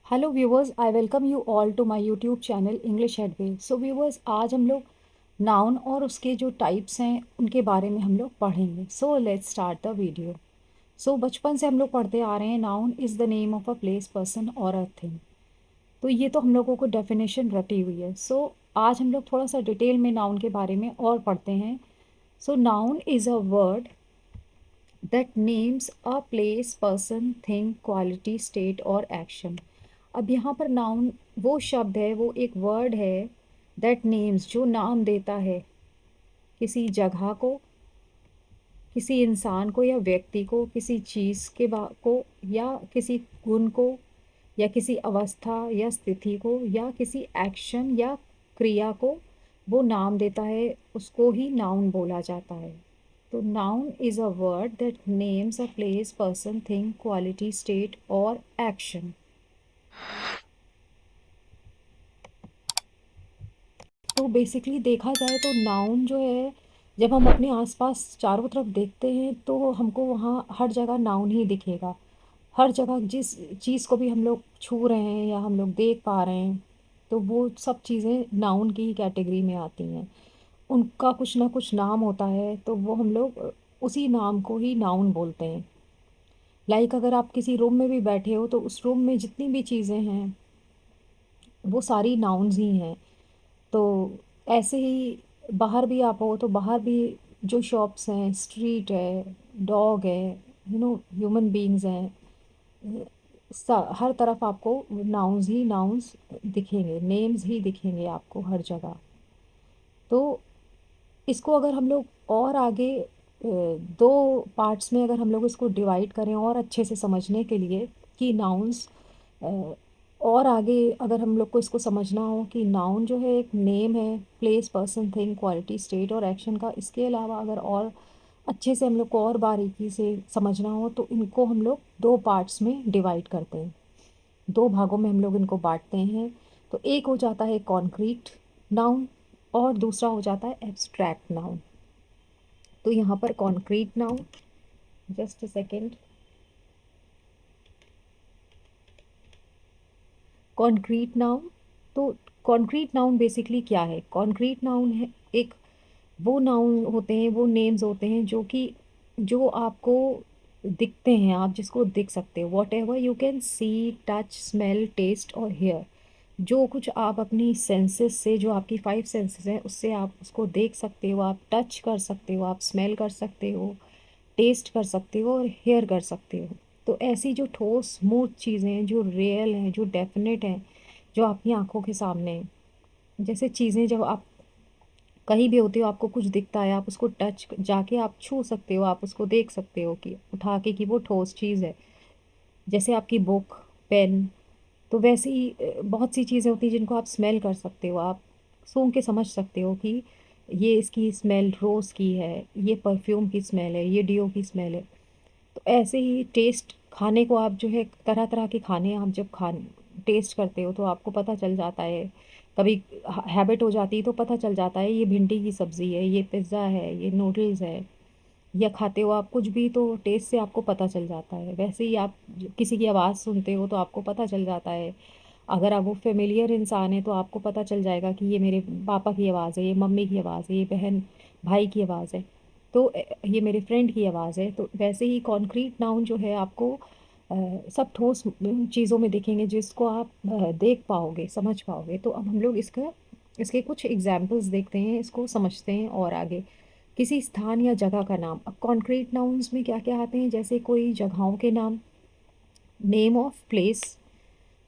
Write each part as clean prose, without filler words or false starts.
Hello viewers, I welcome you all to my YouTube channel English Headway. So viewers, आज हम लोग noun और उसके जो टाइप्स हैं उनके बारे में हम लोग पढ़ेंगे। So let's start the video. So बचपन से हम लोग पढ़ते आ रहे हैं, noun is the name of a place, person और अ थिंग। तो ये तो हम लोगों को डेफिनेशन रटी हुई है। सो आज हम लोग थोड़ा सा डिटेल में नाउन के बारे में और पढ़ते हैं। So noun is a word that names a place, person, thing, quality, state और एक्शन। अब यहाँ पर नाउन वो शब्द है, वो एक वर्ड है दैट नेम्स, जो नाम देता है किसी जगह को, किसी इंसान को या व्यक्ति को, किसी चीज़ के को, या किसी गुण को, या किसी अवस्था या स्थिति को, या किसी एक्शन या क्रिया को वो नाम देता है, उसको ही नाउन बोला जाता है। तो noun is a word that names a place, person, thing, quality, state और एक्शन। तो बेसिकली देखा जाए तो नाउन जो है, जब हम अपने आसपास चारों तरफ देखते हैं तो हमको वहाँ हर जगह नाउन ही दिखेगा। हर जगह जिस चीज़ को भी हम लोग छू रहे हैं या हम लोग देख पा रहे हैं, तो वो सब चीज़ें नाउन की ही कैटेगरी में आती हैं। उनका कुछ ना कुछ नाम होता है, तो वो हम लोग उसी नाम को ही नाउन बोलते हैं। लाइक अगर आप किसी रूम में भी बैठे हो तो उस रूम में जितनी भी चीज़ें हैं वो सारी नाउन्स ही हैं। तो ऐसे ही बाहर भी आप हो तो बाहर भी जो शॉप्स हैं, स्ट्रीट है, डॉग है, ह्यूमन बीइंग्स हैं, हर तरफ आपको नाउन्स ही नाउन्स दिखेंगे, नेम्स ही दिखेंगे आपको हर जगह। तो इसको अगर हम लोग और आगे दो पार्ट्स में अगर हम लोग इसको डिवाइड करें और अच्छे से समझने के लिए कि नाउन्स, और आगे अगर हम लोग को इसको समझना हो कि नाउन जो है एक नेम है, place, person, thing, quality, state और एक्शन का। इसके अलावा अगर और अच्छे से हम लोग को और बारीकी से समझना हो तो इनको हम लोग दो पार्ट्स में डिवाइड करते हैं, दो भागों में हम लोग इनको बांटते हैं। तो एक हो जाता है कॉन्क्रीट नाउन और दूसरा हो जाता है एब्स्ट्रैक्ट नाउन। तो यहाँ पर concrete noun, just a second. Concrete noun, तो कॉन्क्रीट नाउन बेसिकली क्या है? कॉन्क्रीट नाउन है एक, वो नाउन होते हैं, वो नेम्स होते हैं जो कि जो आपको दिखते हैं, आप जिसको देख सकते हो। Whatever you can see, touch, smell, taste और हेयर, जो कुछ आप अपनी सेंसेस से, जो आपकी फाइव सेंसेस हैं उससे आप उसको देख सकते हो, आप टच कर सकते हो, आप स्मेल कर सकते हो, टेस्ट कर सकते हो और हेयर कर सकते हो। तो ऐसी जो ठोस स्मूथ चीज़ें हैं, जो रियल हैं, जो डेफिनेट हैं, जो आपकी आंखों के सामने हैं, जैसे चीज़ें जब आप कहीं भी होते हो, आपको कुछ दिखता है, आप उसको टच जाके आप छू सकते हो, आप उसको देख सकते हो कि उठा के कि वो ठोस चीज़ है। जैसे आपकी बुक, पेन, तो वैसे ही बहुत सी चीज़ें होती हैं जिनको आप स्मेल कर सकते हो, आप सूंघ के समझ सकते हो कि ये इसकी स्मेल रोज़ की है, ये परफ्यूम की स्मेल है, ये डियो की स्मेल है। तो ऐसे ही टेस्ट, खाने को आप जो है तरह तरह के खाने आप जब टेस्ट करते हो तो आपको पता चल जाता है। कभी हैबिट हो जाती है तो पता चल जाता है ये भिंडी की सब्ज़ी है, ये पिज़्ज़ा है, ये नूडल्स है, या खाते हो आप कुछ भी तो टेस्ट से आपको पता चल जाता है। वैसे ही आप किसी की आवाज़ सुनते हो तो आपको पता चल जाता है। अगर आप वो फेमिलियर इंसान है तो आपको पता चल जाएगा कि ये मेरे पापा की आवाज़ है, ये मम्मी की आवाज़ है, ये बहन भाई की आवाज़ है, तो ये मेरे फ्रेंड की आवाज़ है। तो वैसे ही कॉन्क्रीट नाउन जो है आपको सब ठोस चीज़ों में दिखेंगे जिसको आप देख पाओगे, समझ पाओगे। तो अब हम लोग इसका इसके कुछ एग्जाम्पल्स देखते हैं, इसको समझते हैं और आगे। किसी स्थान या जगह का नाम, अब कॉन्क्रीट नाउन्स में क्या क्या आते हैं? जैसे कोई जगहों के नाम, नेम ऑफ प्लेस।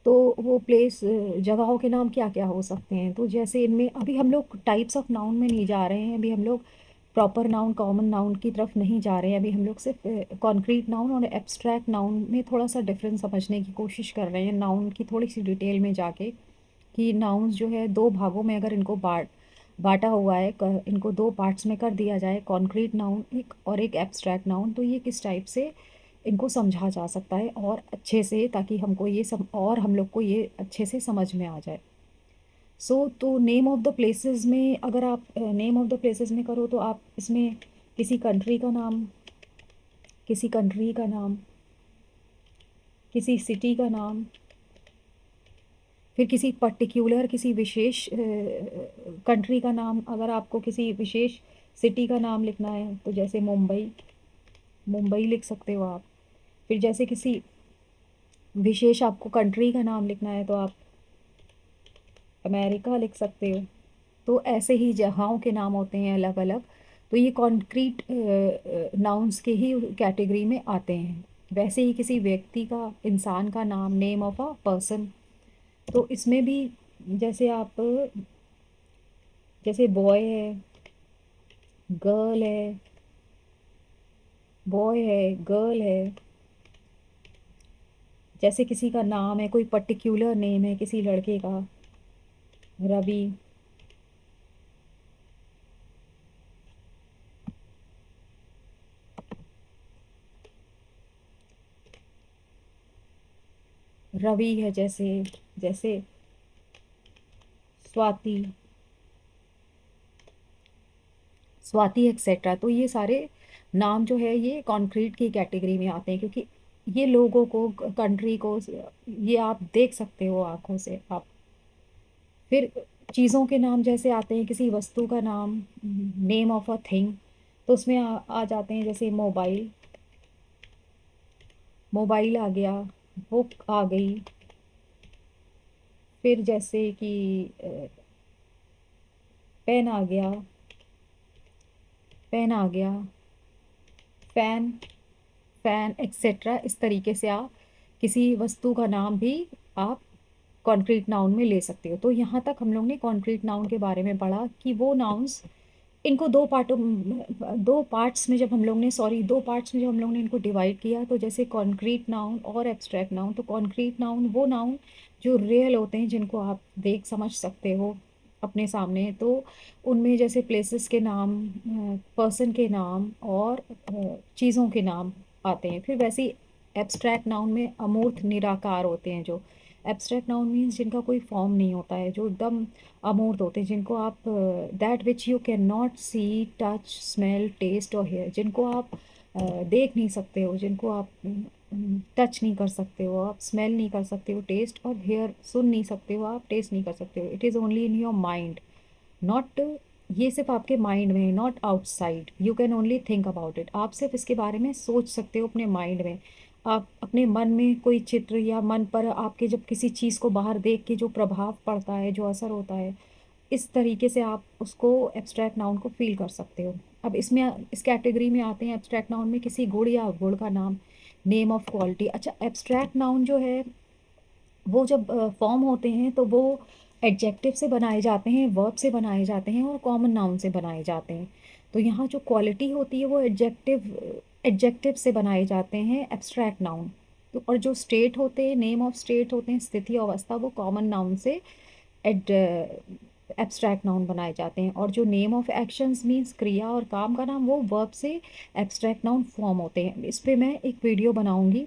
तो वो प्लेस, जगहों के नाम क्या क्या हो सकते हैं? तो जैसे इनमें अभी हम लोग टाइप्स ऑफ नाउन में नहीं जा रहे हैं, अभी हम लोग प्रॉपर नाउन, कॉमन नाउन की तरफ नहीं जा रहे हैं। अभी हम लोग सिर्फ कॉन्क्रीट नाउन और एब्स्ट्रैक्ट नाउन में थोड़ा सा डिफरेंस समझने की कोशिश कर रहे हैं, नाउन की थोड़ी सी डिटेल में जाके, कि नाउन्स जो है दो भागों में अगर इनको बांटा हुआ है, इनको दो पार्ट्स में कर दिया जाए, कॉन्क्रीट नाउन एक और एक एब्स्ट्रैक्ट नाउन, तो ये किस टाइप से इनको समझा जा सकता है और अच्छे से, ताकि हमको ये सब और हम लोग को ये अच्छे से समझ में आ जाए। तो नेम ऑफ द प्लेसेस में अगर आप नेम ऑफ द प्लेसेस में करो तो आप इसमें किसी कंट्री का नाम, किसी कंट्री का नाम, किसी सिटी का नाम, फिर किसी पर्टिक्युलर किसी विशेष कंट्री का नाम, अगर आपको किसी विशेष सिटी का नाम लिखना है तो जैसे मुंबई, मुंबई लिख सकते हो आप। फिर जैसे किसी विशेष आपको कंट्री का नाम लिखना है तो आप अमेरिका लिख सकते हो। तो ऐसे ही जगहों के नाम होते हैं अलग अलग। तो ये कॉन्क्रीट नाउन्स के ही कैटेगरी में आते हैं। वैसे ही किसी व्यक्ति का, इंसान का नाम, नेम ऑफ अ पर्सन, तो इसमें भी जैसे आप, जैसे बॉय है, गर्ल है, बॉय है, गर्ल है, जैसे किसी का नाम है, कोई पर्टिकुलर नेम है किसी लड़के का, रवि, रवि है, जैसे जैसे स्वाति, स्वाति एक्सेट्रा। तो ये सारे नाम जो है ये कॉन्क्रीट की कैटेगरी में आते हैं, क्योंकि ये लोगों को, कंट्री को, ये आप देख सकते हो आंखों से आप। फिर चीज़ों के नाम जैसे आते हैं, किसी वस्तु का नाम, नेम ऑफ अ थिंग, तो उसमें आ जाते हैं जैसे मोबाइल, मोबाइल आ गया, बुक आ गई। फिर जैसे कि पेन आ गया, पेन आ गया, फैन, फैन एक्सेट्रा। इस तरीके से आप किसी वस्तु का नाम भी आप कॉन्क्रीट नाउन में ले सकते हो। तो यहाँ तक हम लोग ने कॉन्क्रीट नाउन के बारे में पढ़ा कि वो नाउन्स, इनको दो पार्ट्स में जब हम लोग ने, सॉरी, दो पार्ट्स में जब हम लोग ने इनको डिवाइड किया, तो जैसे कॉन्क्रीट नाउन और एब्स्ट्रैक्ट नाउन। तो कॉन्क्रीट नाउन वो नाउन जो रियल होते हैं, जिनको आप देख समझ सकते हो अपने सामने। तो उनमें जैसे प्लेसेस के नाम, पर्सन के नाम और चीज़ों के नाम आते हैं। फिर वैसे ही एब्स्ट्रैक्ट नाउन में अमूर्त, निराकार होते हैं। जो एब्स्ट्रैक्ट नाउन मीन्स जिनका कोई फॉर्म नहीं होता है, जो एकदम अमूर्त होते हैं, जिनको आप, that which you can not see, touch, smell, taste और हेयर, जिनको आप देख नहीं सकते हो, जिनको आप टच नहीं कर सकते हो, आप स्मेल नहीं कर सकते हो, टेस्ट और हेयर सुन नहीं सकते हो, आप टेस्ट नहीं कर सकते हो। It is only in your mind, not, ये सिर्फ आपके माइंड में है, not outside. You can only think about it, आप सिर्फ इसके बारे में सोच सकते हो अपने माइंड में। आप अपने मन में कोई चित्र, या मन पर आपके जब किसी चीज़ को बाहर देख के जो प्रभाव पड़ता है, जो असर होता है, इस तरीके से आप उसको, एब्स्ट्रैक्ट नाउन को फील कर सकते हो। अब इसमें, इस कैटेगरी में आते हैं एब्स्ट्रैक्ट नाउन में किसी गुण या अवगुण का नाम, नेम ऑफ क्वालिटी। अच्छा, एब्स्ट्रैक्ट नाउन जो है वो जब फॉर्म होते हैं तो वो एडजेक्टिव से बनाए जाते हैं, वर्ब से बनाए जाते हैं और कॉमन नाउन से बनाए जाते हैं। तो यहाँ जो क्वालिटी होती है वो एडजेक्टिव से बनाए जाते हैं एब्स्ट्रैक्ट नाउन। तो और जो स्टेट होते हैं, नेम ऑफ स्टेट होते हैं, स्थिति अवस्था, वो कॉमन नाउन से एड एब्स्ट्रैक्ट नाउन बनाए जाते हैं। और जो नेम ऑफ एक्शंस मीन्स क्रिया और काम का नाम, वो वर्ब से एब्स्ट्रैक्ट नाउन फॉर्म होते हैं। इस पे मैं एक वीडियो बनाऊंगी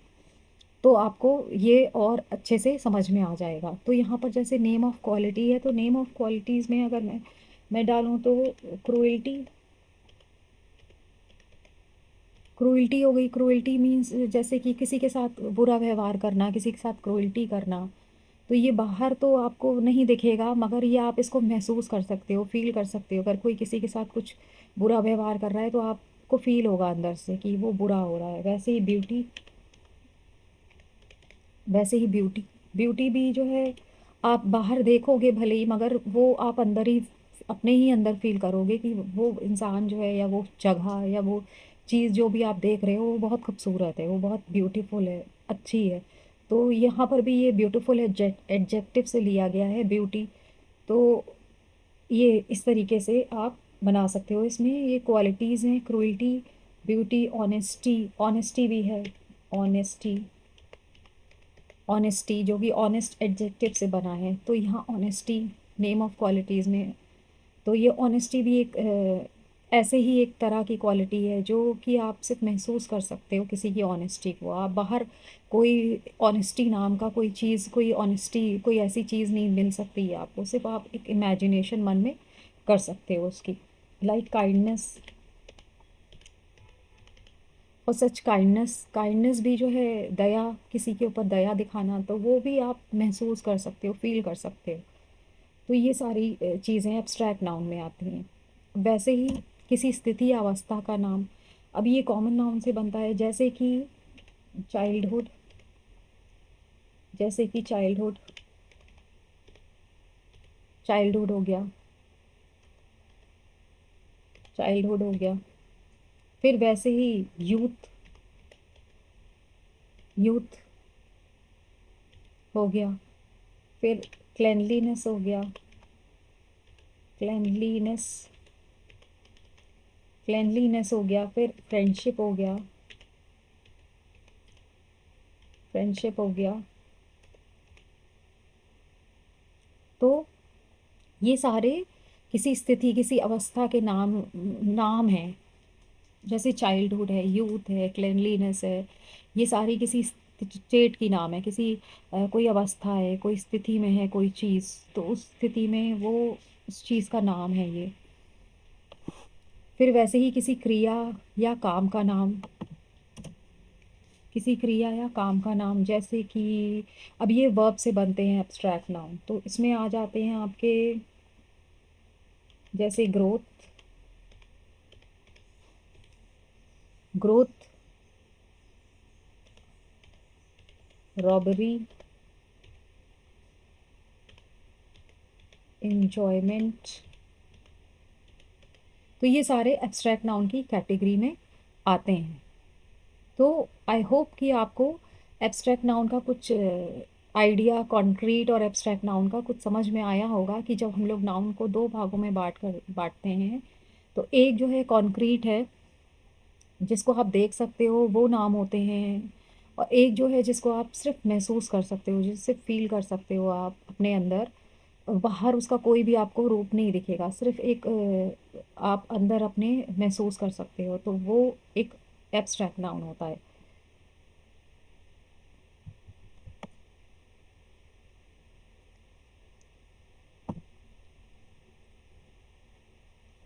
तो आपको ये और अच्छे से समझ में आ जाएगा। तो यहाँ पर जैसे नेम ऑफ क्वालिटी है, तो नेम ऑफ क्वालिटीज़ में अगर मैं डालूँ तो क्रूएल्टी, क्रूएल्टी हो गई। क्रूएल्टी मीन्स जैसे कि किसी के साथ बुरा व्यवहार करना, किसी के साथ क्रूएल्टी करना। तो ये बाहर तो आपको नहीं दिखेगा, मगर ये आप इसको महसूस कर सकते हो, फील कर सकते हो। अगर कोई किसी के साथ कुछ बुरा व्यवहार कर रहा है तो आपको फील होगा अंदर से कि वो बुरा हो रहा है। वैसे ही ब्यूटी, वैसे ही ब्यूटी, ब्यूटी भी जो है आप बाहर देखोगे भले ही, मगर वो आप अंदर ही, अपने ही अंदर फील करोगे कि वो इंसान जो है, या वो जगह, या वो चीज़ जो भी आप देख रहे हो, वो बहुत खूबसूरत है, वो बहुत ब्यूटीफुल है, अच्छी है। तो यहाँ पर भी ये ब्यूटीफुल एडजेक्टिव से लिया गया है ब्यूटी। तो ये इस तरीके से आप बना सकते हो। इसमें ये क्वालिटीज़ हैं, क्रूएल्टी, ब्यूटी, ऑनेस्टी, ऑनेस्टी भी है, ऑनेस्टी, ऑनेस्टी जो कि ऑनेस्ट एडजेक्टिव से बना है। तो यहाँ ऑनेस्टी नेम ऑफ क्वालिटीज़ में, तो ये ऑनेस्टी भी एक ऐसे ही एक तरह की क्वालिटी है जो कि आप सिर्फ महसूस कर सकते हो किसी की ऑनेस्टी को। आप बाहर कोई ऑनेस्टी नाम का कोई चीज़, कोई ऑनेस्टी, कोई ऐसी चीज़ नहीं मिल सकती है आपको, सिर्फ आप एक इमेजिनेशन मन में कर सकते हो उसकी। लाइक काइंडनेस, और सच काइंडनेस, काइंडनेस भी जो है, दया, किसी के ऊपर दया दिखाना, तो वो भी आप महसूस कर सकते हो, फील कर सकते हो। तो ये सारी चीज़ें एब्स्ट्रैक्ट नाउन में आती हैं। वैसे ही किसी स्थिति या अवस्था का नाम, अब ये कॉमन नाउन से बनता है, जैसे कि चाइल्डहुड, जैसे कि चाइल्डहुड, चाइल्डहुड हो गया, चाइल्डहुड हो गया। फिर वैसे ही यूथ, यूथ हो गया। फिर क्लेanलीनेस हो गया, क्लेanलीनेस, क्लेanलीनेस हो गया। फिर फ्रेंडशिप हो गया, फ्रेंडशिप हो गया। तो ये सारे किसी स्थिति, किसी अवस्था के नाम, नाम हैं। जैसे चाइल्डहुड है, यूथ है, क्लेanलीनेस है, ये सारी किसी स्टेट की नाम है, किसी कोई अवस्था है, कोई स्थिति में है कोई चीज़, तो उस स्थिति में वो उस चीज़ का नाम है ये। फिर वैसे ही किसी क्रिया या काम का नाम, किसी क्रिया या काम का नाम, जैसे कि अब ये वर्ब से बनते हैं एब्स्ट्रैक्ट नाउन, तो इसमें आ जाते हैं आपके, जैसे ग्रोथ, ग्रोथ, रॉबरी, इंजॉयमेंट। तो ये सारे एब्स्ट्रैक्ट नाउन की कैटेगरी में आते हैं। तो आई होप कि आपको एब्स्ट्रैक्ट नाउन का कुछ आइडिया, कॉन्क्रीट और एब्स्ट्रैक्ट नाउन का कुछ समझ में आया होगा कि जब हम लोग नाउन को दो भागों में बांटते हैं, तो एक जो है कॉन्क्रीट है, जिसको आप देख सकते हो, वो नाम होते हैं। और एक जो है जिसको आप सिर्फ महसूस कर सकते हो, जिससे फील कर सकते हो आप अपने अंदर, और बाहर उसका कोई भी आपको रूप नहीं दिखेगा, सिर्फ एक आप अंदर अपने महसूस कर सकते हो, तो वो एक एब्स्ट्रैक्ट नाउन होता है।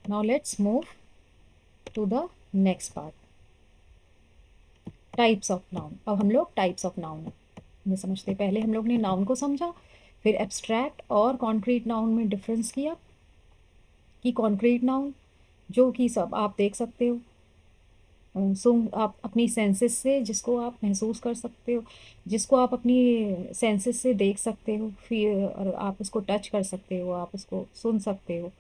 Now let's move to the next part, types of noun. अब हम लोग टाइप्स ऑफ नाउन में समझते हैं। पहले हम लोग ने नाउन को समझा, फिर एब्स्ट्रैक्ट और कॉन्क्रीट नाउन में डिफरेंस किया, कि कॉन्क्रीट नाउन जो कि सब आप देख सकते हो, सुन आप अपनी सेंसेस से, जिसको आप महसूस कर सकते हो, जिसको आप अपनी सेंसेस से देख सकते हो, फिर और आप उसको टच कर सकते हो, आप उसको सुन सकते हो,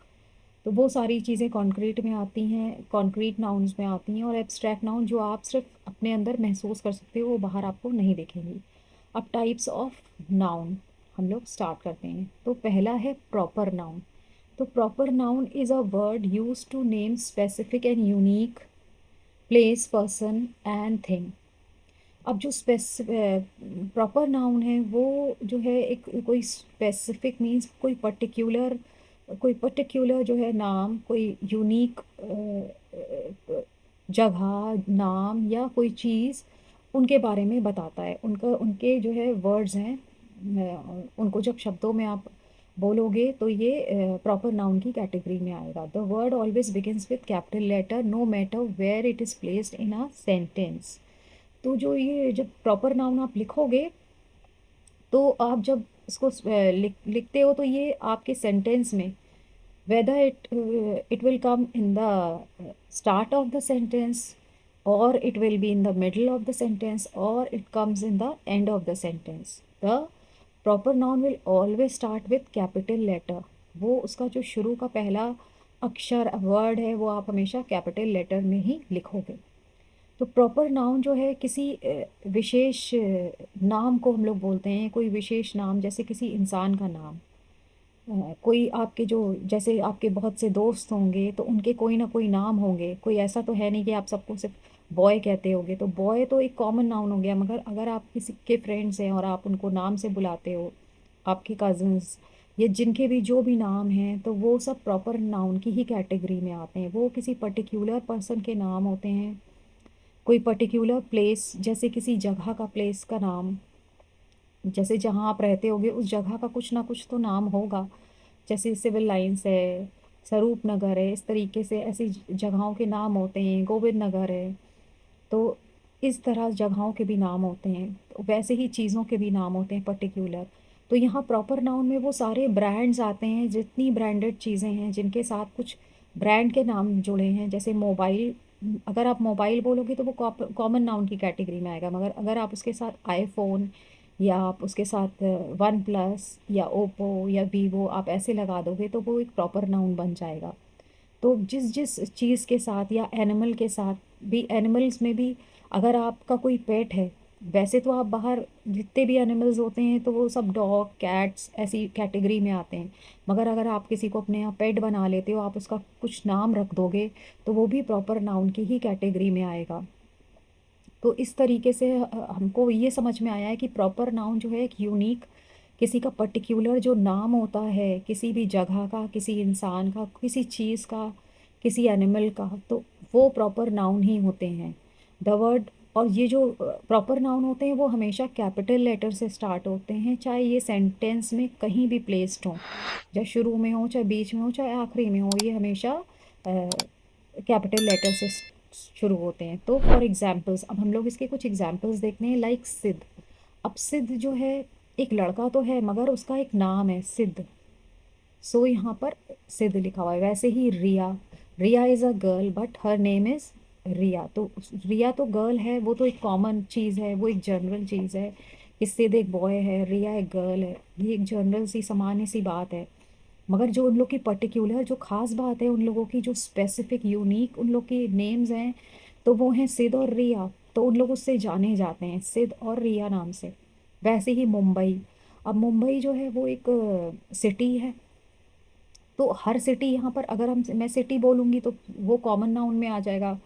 तो वो सारी चीज़ें कॉन्क्रीट में आती हैं, कॉन्क्रीट नाउन्स में आती हैं। और एब्स्ट्रैक्ट नाउन जो आप सिर्फ अपने अंदर महसूस कर सकते हो, वो बाहर आपको नहीं दिखेंगी। अब टाइप्स ऑफ नाउन हम लोग स्टार्ट करते हैं। तो पहला है प्रॉपर नाउन। तो proper noun is a word use to name specific and unique place, person and thing. अब जो प्रॉपर नाउन है, वो जो है एक कोई स्पेसिफिक मीन्स कोई पर्टिकुलर जो है नाम, कोई यूनिक जगह, नाम या कोई चीज़, उनके बारे में बताता है। उनका, उनके जो है वर्ड्स हैं, उनको जब शब्दों में आप बोलोगे तो ये प्रॉपर नाउन की कैटेगरी में आएगा। The word always begins with capital letter, no matter where it is placed in a sentence. तो जो ये जब प्रॉपर नाउन आप लिखोगे, तो आप जब इसको लिखते हो, तो ये आपके सेंटेंस में, whether it will come in the start of the sentence, or it will be in the middle of the sentence, or it comes in the end of the sentence, the proper noun will always start with capital letter। वो उसका जो शुरू का पहला अक्षर word है, वो आप हमेशा कैपिटल लेटर में ही लिखोगे। तो प्रॉपर नाउन जो है किसी विशेष नाम को हम लोग बोलते हैं, कोई विशेष नाम, जैसे किसी इंसान का नाम, कोई आपके जो, जैसे आपके बहुत से दोस्त होंगे, तो उनके कोई ना कोई नाम होंगे। कोई ऐसा तो है नहीं कि आप सबको सिर्फ बॉय कहते होगे, तो बॉय तो एक कॉमन नाउन हो गया। मगर अगर आप किसी के फ्रेंड्स हैं और आप उनको नाम से बुलाते हो, आपके कज़न्स, ये जिनके भी जो भी नाम हैं, तो वो सब प्रॉपर नाउन की ही कैटेगरी में आते हैं। वो किसी पर्टिकुलर पर्सन के नाम होते हैं, कोई पर्टिकुलर प्लेस, जैसे किसी जगह का, प्लेस का नाम, जैसे जहाँ आप रहते होगे उस जगह का कुछ ना कुछ तो नाम होगा। जैसे सिविल लाइंस है, स्वरूप नगर है, इस तरीके से ऐसी जगहों के नाम होते हैं, गोविंद नगर है। तो इस तरह जगहों के भी नाम होते हैं, तो वैसे ही चीज़ों के भी नाम होते हैं पर्टिकुलर। तो यहाँ प्रॉपर नाउन में वो सारे ब्रांड्स आते हैं, जितनी ब्रांडेड चीज़ें हैं जिनके साथ कुछ ब्रांड के नाम जुड़े हैं। जैसे मोबाइल, अगर आप मोबाइल बोलोगे तो वो कॉमन नाउन की कैटेगरी में आएगा, मगर अगर आप उसके साथ आईफोन या आप उसके साथ वन प्लस या ओप्पो या वीवो आप ऐसे लगा दोगे तो वो एक प्रॉपर नाउन बन जाएगा। तो जिस जिस चीज़ के साथ या एनिमल के साथ भी, एनिमल्स में भी अगर आपका कोई पेट है, वैसे तो आप बाहर जितने भी एनिमल्स होते हैं तो वो सब डॉग कैट्स ऐसी कैटेगरी में आते हैं, मगर अगर आप किसी को अपने यहाँ पेट बना लेते हो, आप उसका कुछ नाम रख दोगे तो वो भी प्रॉपर नाउन की ही कैटेगरी में आएगा। तो इस तरीके से हमको ये समझ में आया है कि प्रॉपर नाउन जो है एक यूनिक, किसी का पर्टिकुलर जो नाम होता है, किसी भी जगह का, किसी इंसान का, किसी चीज़ का, किसी एनिमल का, तो वो प्रॉपर नाउन ही होते हैं। द वर्ड, और ये जो प्रॉपर नाउन होते हैं वो हमेशा कैपिटल लेटर से स्टार्ट होते हैं, चाहे ये सेंटेंस में कहीं भी प्लेस्ड हो, चाहे शुरू में हो, चाहे बीच में हो, चाहे आखिरी में हो, ये हमेशा कैपिटल लेटर से शुरू होते हैं। तो फॉर एग्जाम्पल्स, अब हम लोग इसके कुछ एग्जाम्पल्स देखते हैं, लाइक सिद्ध। अब सिद्ध जो है एक लड़का तो है मगर उसका एक नाम है सिद्ध, सो यहाँ पर सिद्ध लिखा हुआ है। वैसे ही Riya, Riya is a girl but her name is Riya. तो रिया तो गर्ल है, वो तो एक कॉमन चीज़ है, वो एक जनरल चीज़ है कि सिद्ध एक बॉय है, रिया एक गर्ल है, ये एक जनरल सी सामान्य सी बात है। मगर जो उन लोग की पर्टिकुलर जो खास बात है, उन लोगों की जो स्पेसिफिक यूनिक उन लोग की नेम्स हैं, तो वो हैं सिद्ध और रिया। तो उन लोग उससे जाने जाते हैं सिद्ध और रिया नाम से। वैसे ही मुंबई, अब मुंबई जो है वो एक सिटी है, तो हर सिटी यहाँ पर अगर हम मैं सिटी बोलूँगी तो वो कॉमन नाउन में आ जाएगा,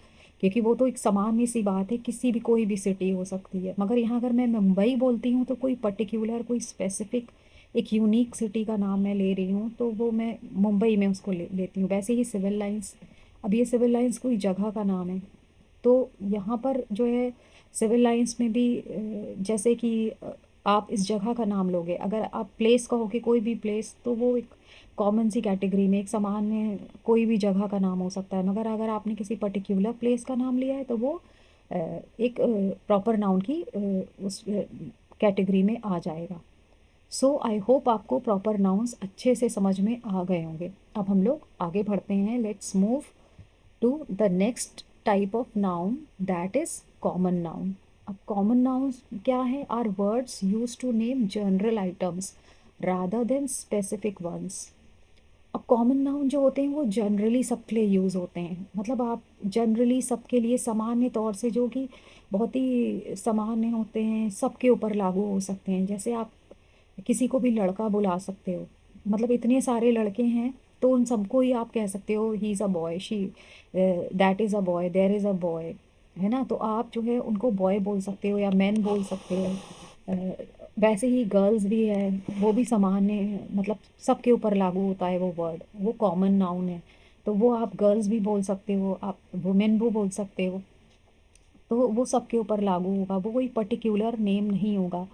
क्योंकि वो तो एक सामान्य सी बात है, किसी भी कोई भी सिटी हो सकती है। मगर यहाँ अगर मैं मुंबई बोलती हूँ तो कोई पर्टिकुलर कोई स्पेसिफिक एक यूनिक सिटी का नाम मैं ले रही हूँ, तो वो मैं मुंबई में उसको लेती हूँ। वैसे ही सिविल लाइंस, अब ये सिविल लाइंस कोई जगह का नाम है, तो यहाँ पर जो है सिविल लाइंस में भी जैसे कि आप इस जगह का नाम लोगे, अगर आप प्लेस कहोगे कोई भी प्लेस, तो वो एक कॉमन सी कैटेगरी में एक सामान्य कोई भी जगह का नाम हो सकता है। मगर अगर आपने किसी पर्टिकुलर प्लेस का नाम लिया है तो वो एक प्रॉपर नाउन की उस कैटेगरी में आ जाएगा। सो आई होप आपको प्रॉपर नाउन्स अच्छे से समझ में आ गए होंगे। अब हम लोग आगे बढ़ते हैं, let's move to the next type of noun, that is common noun. अब कॉमन नाउन्स क्या है? Are words use to name general items rather than specific ones. अब कॉमन नाउन जो होते हैं वो जनरली सबके लिए यूज़ होते हैं, मतलब आप जनरली सबके लिए सामान्य तौर से, जो कि बहुत ही सामान्य होते हैं, सबके ऊपर लागू हो सकते हैं। जैसे आप किसी को भी लड़का बुला सकते हो, मतलब इतने सारे लड़के हैं तो उन सबको ही आप कह सकते हो he is a boy, she that is a boy, there is a boy, है ना। तो आप जो है उनको बॉय बोल सकते हो या मैन बोल सकते हो। वैसे ही गर्ल्स भी है, वो भी सामान्य है, मतलब सबके ऊपर लागू होता है वो वर्ड, वो कॉमन नाउन है। तो वो आप गर्ल्स भी बोल सकते हो, आप वुमेन भी बोल सकते हो, तो वो सबके ऊपर लागू होगा, वो कोई पर्टिकुलर नेम नहीं होगा,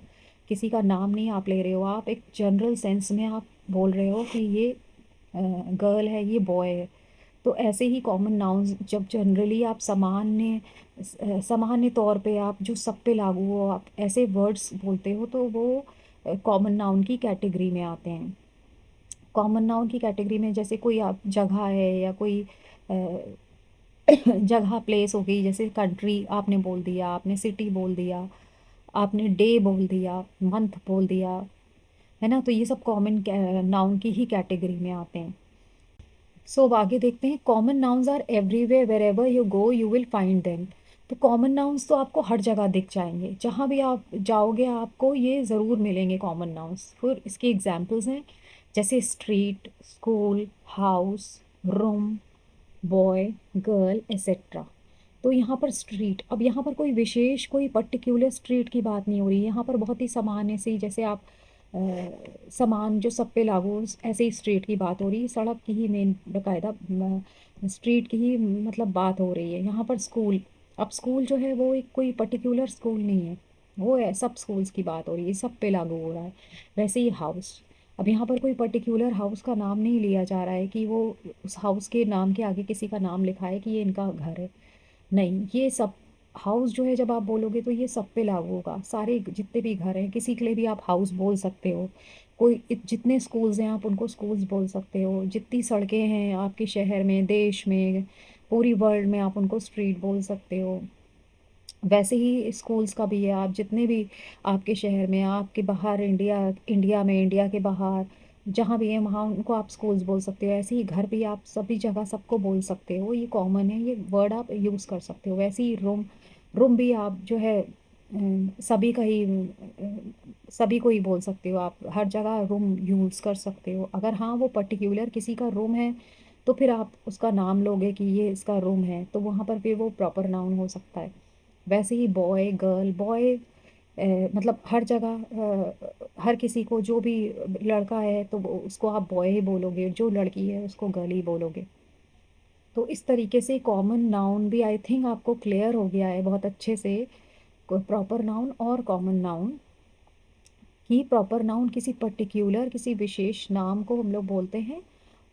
किसी का नाम नहीं आप ले रहे हो, आप एक जनरल सेंस में आप बोल रहे हो कि ये गर्ल है, ये बॉय है। तो ऐसे ही कॉमन नाउन्स जब जनरली आप सामान्य तौर पे आप जो सब पे लागू हो, आप ऐसे वर्ड्स बोलते हो, तो वो कॉमन नाउन की कैटेगरी में आते हैं। कॉमन नाउन की कैटेगरी में जैसे कोई आप जगह है या कोई जगह प्लेस हो गई, जैसे कंट्री आपने बोल दिया, आपने सिटी बोल दिया, आपने डे बोल दिया, मंथ बोल दिया, है ना। तो ये सब कॉमन नाउन की ही कैटेगरी में आते हैं। सो अब आगे देखते हैं, common nouns are everywhere, wherever you go you will find them. तो कॉमन नाउन्स तो आपको हर जगह दिख जाएंगे, जहाँ भी आप जाओगे आपको ये ज़रूर मिलेंगे कॉमन नाउन्स। फिर इसके एग्जांपल्स हैं, जैसे street, school, house, room, boy, girl, etcetera. तो यहाँ पर स्ट्रीट, अब यहाँ पर कोई विशेष कोई पर्टिकुलर स्ट्रीट की बात नहीं हो रही, यहाँ पर बहुत ही सामान्य सी, जैसे आप सामान जो सब पे लागू हो, ऐसे ही स्ट्रीट की बात हो रही है, सड़क की ही मेन बाकायदा स्ट्रीट की ही मतलब बात हो रही है। यहाँ पर स्कूल, अब स्कूल जो है वो एक कोई पर्टिकुलर स्कूल नहीं है, वो है सब स्कूल्स की बात हो रही है, सब पे लागू हो रहा है। वैसे ही हाउस, अब यहाँ पर कोई पर्टिकुलर हाउस का नाम नहीं लिया जा रहा है कि वो उस हाउस के नाम के आगे किसी का नाम लिखा है कि ये इनका घर है, नहीं, ये सब हाउस जो है जब आप बोलोगे तो ये सब पे लागू होगा, सारे जितने भी घर हैं किसी के लिए भी आप हाउस बोल सकते हो। कोई जितने स्कूल्स हैं आप उनको स्कूल्स बोल सकते हो, जितनी सड़कें हैं आपके शहर में, देश में, पूरी वर्ल्ड में, आप उनको स्ट्रीट बोल सकते हो। वैसे ही स्कूल्स का भी है, आप जितने भी आपके शहर में, आपके बाहर, इंडिया इंडिया में, इंडिया के बाहर जहाँ भी है वहाँ उनको आप स्कूल्स बोल सकते हो। ऐसे ही घर भी आप सभी जगह सबको बोल सकते हो, ये कॉमन है, ये वर्ड आप यूज़ कर सकते हो। वैसे ही रूम, रूम भी आप जो है सभी का ही सभी को ही बोल सकते हो, आप हर जगह रूम यूज़ कर सकते हो। अगर हाँ वो पर्टिकुलर किसी का रूम है तो फिर आप उसका नाम लोगे कि ये इसका रूम है, तो वहाँ पर फिर वो प्रॉपर नाउन हो सकता है। वैसे ही बॉय, गर्ल, बॉय मतलब हर जगह हर किसी को, जो भी लड़का है तो उसको आप बॉय ही बोलोगे, जो लड़की है उसको गर्ल ही बोलोगे। तो इस तरीके से कॉमन नाउन भी आई थिंक आपको क्लियर हो गया है बहुत अच्छे से। प्रॉपर नाउन और कॉमन नाउन, कि प्रॉपर नाउन किसी पर्टिकुलर किसी विशेष नाम को हम लोग बोलते हैं,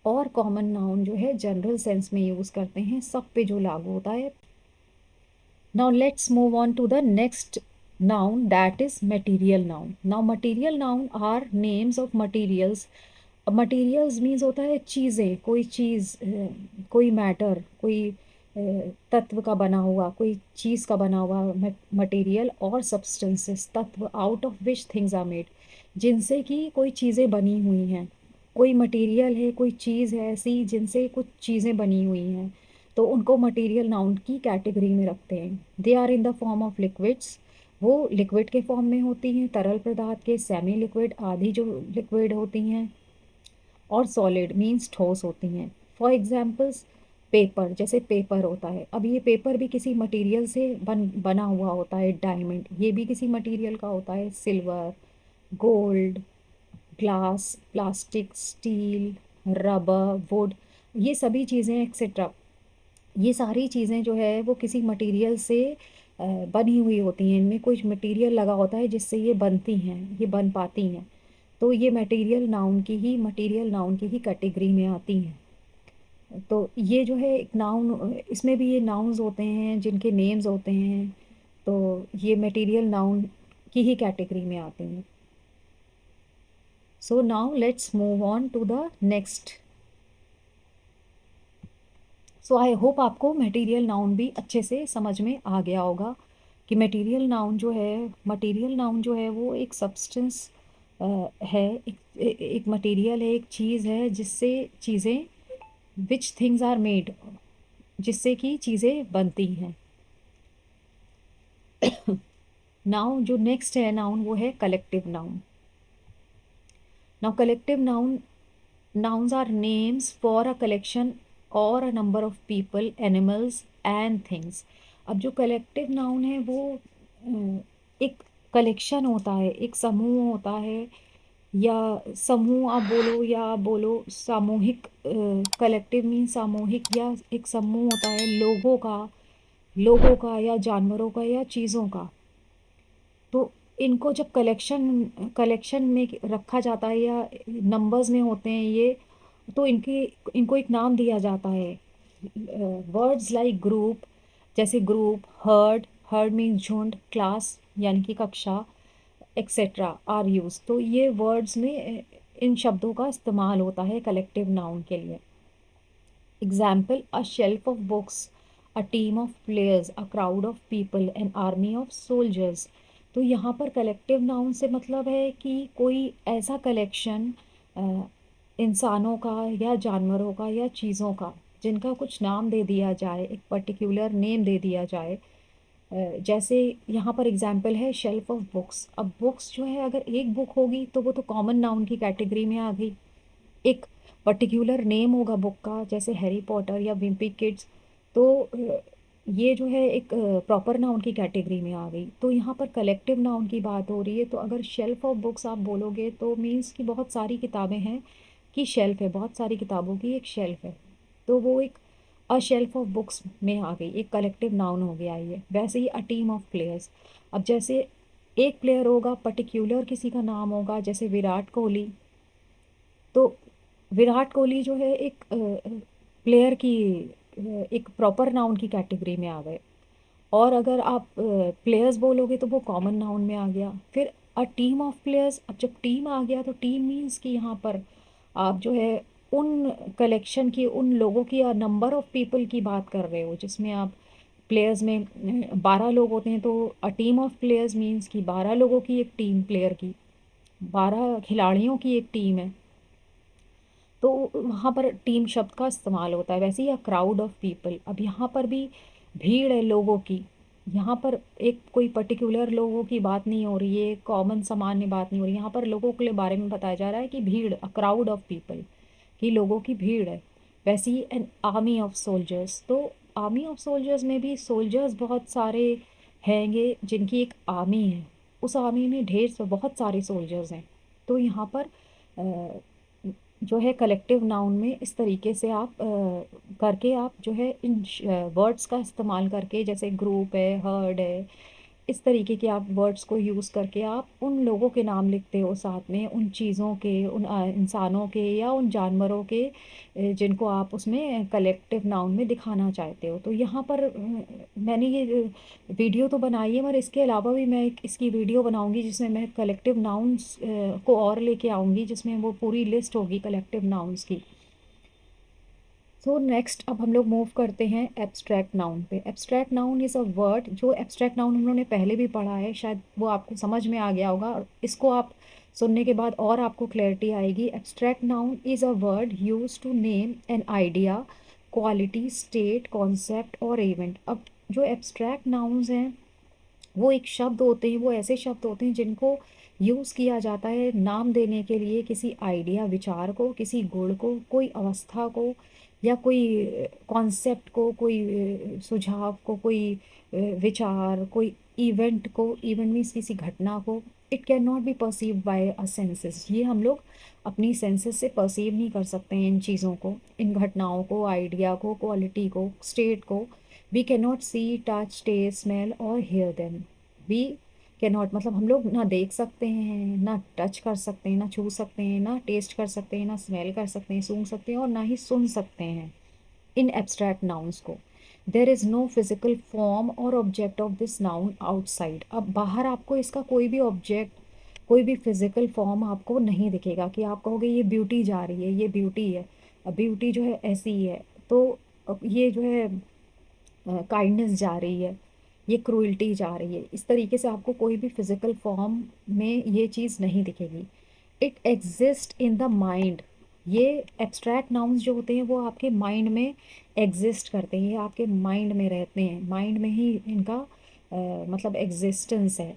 और कॉमन नाउन जो है जनरल सेंस में यूज़ करते हैं, सब पे जो लागू होता है। Now let's move on to the next noun, that is material noun. Now material noun are names of materials. Materials means होता है चीज़ें, कोई चीज़, कोई मैटर, कोई तत्व का बना हुआ, कोई चीज़ का बना हुआ मटेरियल, और सब्सटेंसेस, तत्व, out of which things are made, जिनसे कि कोई चीज़ें बनी हुई हैं। कोई मटेरियल है, कोई चीज़ है ऐसी जिनसे कुछ चीज़ें बनी हुई हैं, तो उनको मटेरियल नाउन की कैटेगरी में रखते हैं। They are in the form of liquids, वो लिक्विड के फॉर्म में होती हैं, तरल पदार्थ के, सेमी लिक्विड आदि जो लिक्विड होती हैं, और सॉलिड मीन्स ठोस होती हैं। फॉर एग्जाम्पल्स, पेपर, जैसे पेपर होता है, अब ये पेपर भी किसी मटेरियल से बना हुआ होता है। डायमंड ये भी किसी मटेरियल का होता है। Silver, gold, glass, plastic, steel, rubber, would, ये सभी चीज़ें एक्सेट्रा, ये सारी चीज़ें जो है वो किसी मटेरियल से बनी हुई होती हैं। इनमें कुछ मटेरियल लगा होता है जिससे ये बनती हैं, ये बन पाती हैं। तो ये मटेरियल नाउन की ही कैटेगरी में आती हैं। तो ये जो है एक नाउन, इसमें भी ये नाउन्स होते हैं जिनके नेम्स होते हैं, तो ये मटेरियल नाउन की ही कैटेगरी में आते हैं। So now let's move on to the next. So I hope आपको मटेरियल नाउन भी अच्छे से समझ में आ गया होगा कि मटेरियल नाउन जो है वो एक सब्सटेंस है, एक मटेरियल है, एक चीज़ है जिससे चीज़ें, विच थिंग्स आर मेड, जिससे कि चीज़ें बनती हैं। नाउन जो नेक्स्ट है नाउन, वो है collective noun. Now collective noun, nouns are names for a collection or a number of people, animals and things। अब जो कलेक्टिव नाउन है वो एक कलेक्शन होता है, एक समूह होता है, या समूह आप बोलो, या आप बोलो सामूहिक। कलेक्टिव मीन सामूहिक, या एक समूह होता है लोगों का या जानवरों का या चीज़ों का। तो इनको जब कलेक्शन कलेक्शन में रखा जाता है, या नंबर्स में होते हैं ये, तो इनको एक नाम दिया जाता है। वर्ड्स लाइक ग्रुप, जैसे ग्रुप, हर्ड, हर्ड मीन्स झुंड, क्लास यानी कि कक्षा, एक्सेट्रा आर यूज। तो ये वर्ड्स में इन शब्दों का इस्तेमाल होता है कलेक्टिव नाउन के लिए। Example, a shelf of books, a team of players, a crowd of people, an army of soldiers. तो यहाँ पर कलेक्टिव नाउन से मतलब है कि कोई ऐसा कलेक्शन इंसानों का या जानवरों का या चीज़ों का, जिनका कुछ नाम दे दिया जाए, एक पर्टिकुलर नेम दे दिया जाए। जैसे यहाँ पर एग्जाम्पल है शेल्फ ऑफ बुक्स। अब बुक्स जो है अगर एक बुक होगी तो वो तो कॉमन नाउन की कैटेगरी में आ गई। एक पर्टिकुलर नेम होगा बुक का, जैसे हैरी पॉटर या विम्पी किड्स, तो ये जो है एक प्रॉपर नाउन की कैटेगरी में आ गई। तो यहाँ पर कलेक्टिव नाउन की बात हो रही है, तो अगर शेल्फ ऑफ बुक्स आप बोलोगे तो मीन्स कि बहुत सारी किताबें हैं, कि शेल्फ है, बहुत सारी किताबों की एक शेल्फ है, तो वो एक अ शेल्फ ऑफ बुक्स में आ गई, एक कलेक्टिव नाउन हो गया ये। वैसे ही अ टीम ऑफ प्लेयर्स, अब जैसे एक प्लेयर होगा, पर्टिकुलर किसी का नाम होगा, जैसे विराट कोहली, तो विराट कोहली जो है एक प्लेयर की एक प्रॉपर नाउन की कैटेगरी में आ गए। और अगर आप प्लेयर्स बोलोगे तो वो कॉमन नाउन में आ गया। फिर अ टीम ऑफ प्लेयर्स, अब जब टीम आ गया तो टीम मीन्स कि यहाँ पर आप जो है उन कलेक्शन की, उन लोगों की या नंबर ऑफ पीपल की बात कर रहे हो, जिसमें आप प्लेयर्स में 12 लोग होते हैं, तो a team of players means कि 12 लोगों की एक टीम, प्लेयर की 12 खिलाड़ियों की एक टीम है, तो वहाँ पर टीम शब्द का इस्तेमाल होता है। वैसे ही अ क्राउड ऑफ पीपल, अब यहाँ पर भी भीड़ है लोगों की, यहाँ पर एक कोई पर्टिकुलर लोगों की बात नहीं हो रही है, कॉमन सामान्य बात नहीं हो रही, यहाँ पर लोगों के बारे में बताया जा रहा है कि भीड़, अ क्राउड ऑफ पीपल, कि लोगों की भीड़ है। वैसे ही एन आर्मी ऑफ सोल्जर्स, तो आर्मी ऑफ सोल्जर्स में भी सोल्जर्स बहुत सारे हैंगे जिनकी एक आर्मी है, उस आर्मी में बहुत सारे सोल्जर्स हैं। तो यहाँ पर जो है कलेक्टिव नाउन में इस तरीके से आप करके आप जो है इन वर्ड्स का इस्तेमाल करके, जैसे ग्रुप है, हर्ड है, इस तरीके के आप वर्ड्स को यूज़ करके आप उन लोगों के नाम लिखते हो, साथ में उन चीज़ों के, उन इंसानों के या उन जानवरों के, जिनको आप उसमें कलेक्टिव नाउन में दिखाना चाहते हो। तो यहाँ पर मैंने ये वीडियो तो बनाई है, मगर इसके अलावा भी मैं एक इसकी वीडियो बनाऊंगी जिसमें मैं कलेक्टिव नाउन्स को और लेके आऊँगी, जिसमें वो पूरी लिस्ट होगी कलेक्टिव नाउन्स की। सो नेक्स्ट अब हम लोग मूव करते हैं एब्स्ट्रैक्ट नाउन पे। Abstract noun is a word, जो एब्स्ट्रैक्ट नाउन हम लोगों ने पहले भी पढ़ा है, शायद वो आपको समझ में आ गया होगा, और इसको आप सुनने के बाद और आपको क्लैरिटी आएगी। Abstract noun is a word use to name an idea, quality, state, concept और इवेंट। अब जो एब्स्ट्रैक्ट नाउन्स हैं वो एक शब्द होते हैं, वो ऐसे शब्द होते हैं जिनको यूज़ किया जाता है नाम देने के लिए किसी आइडिया, विचार को, किसी गुण को, कोई अवस्था को, या कोई कॉन्सेप्ट को, कोई सुझाव को, कोई विचार, कोई इवेंट को। इवेंट मीन्स किसी घटना को। It can not be perceived bye a senses, ये हम लोग अपनी सेंसेस से परसीव नहीं कर सकते हैं इन चीज़ों को, इन घटनाओं को, आइडिया को, क्वालिटी को, स्टेट को। We can not see, touch, taste, smell और hear them. We can not मतलब हम लोग ना देख सकते हैं, ना टच कर सकते हैं, ना छू सकते हैं, ना टेस्ट कर सकते हैं, ना स्मेल कर सकते हैं, सूंघ सकते हैं, और ना ही सुन सकते हैं इन एब्स्ट्रैक्ट नाउन्स को। There is no physical form और object of this noun outside. अब बाहर आपको इसका कोई भी ऑब्जेक्ट, कोई भी फिजिकल फॉर्म आपको नहीं दिखेगा कि आप कहोगे ये ब्यूटी जा रही है, ये ब्यूटी है, अब ब्यूटी जो है ऐसी ही है, तो अब ये जो है काइंडनेस जा रही है, ये क्रूइल्टी जा रही है, इस तरीके से आपको कोई भी फिजिकल फॉर्म में ये चीज़ नहीं दिखेगी। It exist in the mind, ये एब्स्ट्रैक्ट नाउन्स जो होते हैं वो आपके माइंड में एग्जिस्ट करते हैं, ये आपके माइंड में रहते हैं, माइंड में ही इनका मतलब एग्जिस्टेंस है।